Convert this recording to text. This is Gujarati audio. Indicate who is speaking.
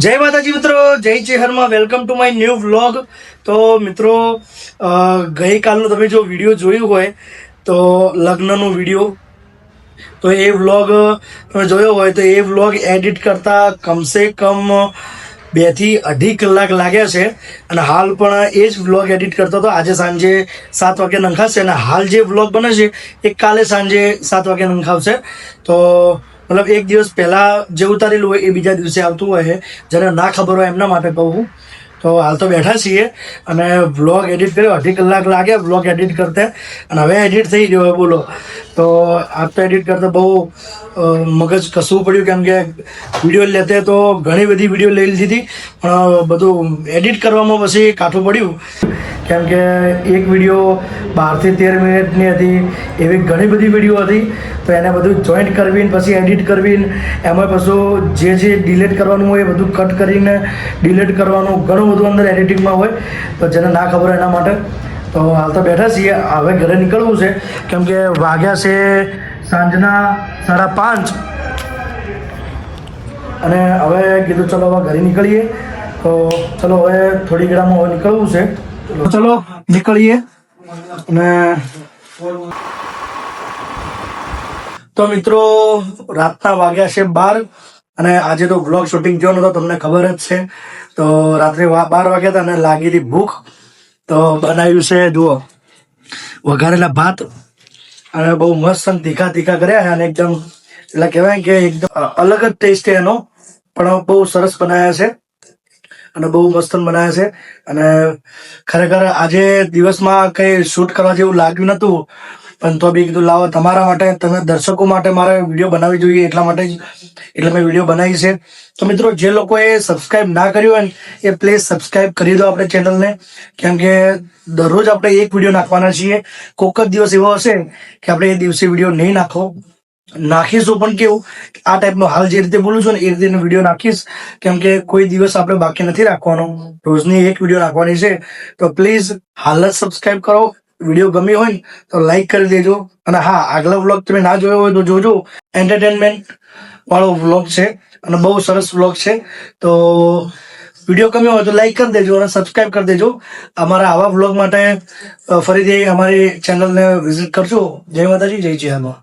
Speaker 1: જય માતાજી મિત્રો, જય ચેહરમાં welcome to my new vlog. તો મિત્રો, ગઈકાલનો તમે જો વિડીયો જોયું હોય તો લગ્નનો વિડીયો, તો એ વ્લોગ તમે જોયો હોય તો એ વ્લોગ એડિટ કરતા કમસે કમ 2 થી 2.5 કલાક લાગ્યા છે. અને હાલ પણ એ જ વ્લોગ એડિટ કરતો હતો. આજે સાંજે 7 વાગે નંખાશે અને હાલ જે વ્લોગ બને છે એ કાલે સાંજે 7 વાગે નંખાવશે. તો મતલબ એક દિવસ પહેલાં જે ઉતારેલું હોય એ બીજા દિવસે આવતું હોય છે. જેને ના ખબર હોય એમના માટે કહું. તો હાલ તો બેઠા છીએ અને વ્લોગ એડિટ કર્યો. 2.5 કલાક લાગ્યા વ્લોગ એડિટ કરતા અને હવે એડિટ થઈ ગયો. બોલો, તો આજ તો એડિટ કરતા બહુ મગજ કસવું પડ્યું, કેમ કે વિડીયો લેતે તો ઘણી બધી વિડીયો લઈ લીધી હતી, પણ બધું એડિટ કરવામાં પછી કાઠું પડ્યું. કેમ કે એક વિડીયો 12 થી 13 મિનિટની હતી, એવી ઘણી બધી વિડીયો હતી. તો એને બધું જોઈન્ટ કરવીને પછી એડિટ કરવીને એમાં પાછું જે ડિલીટ કરવાનું હોય એ બધું કટ કરીને ડિલીટ કરવાનું, ઘણું બધું અંદર એડિટિંગમાં હોય. તો જેને ના ખબર હોય એના માટે. તો હાલ તો બેઠા છીએ, હવે ઘરે નીકળવું છે, કેમ કે વાગ્યા છે સાંજના 5:30 અને હવે કીધું ચલો હવે ઘરે નીકળીએ. તો ચલો હવે થોડી ઘડામાં હવે નીકળવું છે. ચલો નીકળીએ. અને તો મિત્રો, રાતના વાગ્યા છે 12 અને આજે તો વ્લોગ શૂટિંગ જોવાનો તો તમને ખબર જ છે. તો રાત્રે 12 વાગ્યા હતા અને લાગી હતી ભૂખ. તો બનાવ્યું છે જુઓ વઘારેલા ભાત અને બહુ મસ્ત તીખા તીખા કર્યા અને એકદમ એટલે કહેવાય કે એકદમ અલગ જ ટેસ્ટ છે એનો, પણ બહુ સરસ બનાવ્યા છે અને બહુ મસ્ત બનાવ્યા છે. અને ખરેખર આજે દિવસમાં કંઈ શૂટ કરવા જેવું લાગ્યું નહોતું, પણ તો બી કીધું લાવો તમારા માટે, તમે દર્શકો માટે મારે વિડીયો બનાવવી જોઈએ, એટલા માટે જ એટલે મેં વિડીયો બનાવી છે. તો મિત્રો, જે લોકોએ સબસ્ક્રાઈબ ના કર્યું હોય ને એ પ્લીઝ સબસ્ક્રાઈબ કરી દો આપણે ચેનલને, કેમ કે દરરોજ આપણે એક વિડીયો નાખવાના છીએ. કોઈક જ દિવસ એવો હશે કે આપણે એ દિવસે વિડીયો નહીં નાખીશું, પણ કેવું આ ટાઈપનો હાલ જે રીતે બોલું છું ને એ રીતે વિડીયો નાખીશ, કેમ કે કોઈ દિવસ આપણે બાકી નથી રાખવાનો, રોજની એક વિડીયો નાખવાની છે. તો પ્લીઝ હાલ જ સબસ્ક્રાઈબ કરો. વિડીયો ગમ્યો હોય ને તો લાઈક કરી દેજો. અને હા, આગલા વ્લોગ તમે ના જોયો હોય તો જોજો. એન્ટરટેનમેન્ટ વાળો વ્લોગ છે અને બહુ સરસ વ્લોગ છે. તો વિડીયો ગમ્યો હોય તો લાઈક કરી દેજો અને સબસ્ક્રાઈબ કરી દેજો. અમારા આવા વ્લોગ માટે ફરીથી અમારી ચેનલને વિઝિટ કરજો. જય માતાજી, જય જય હનુમાન.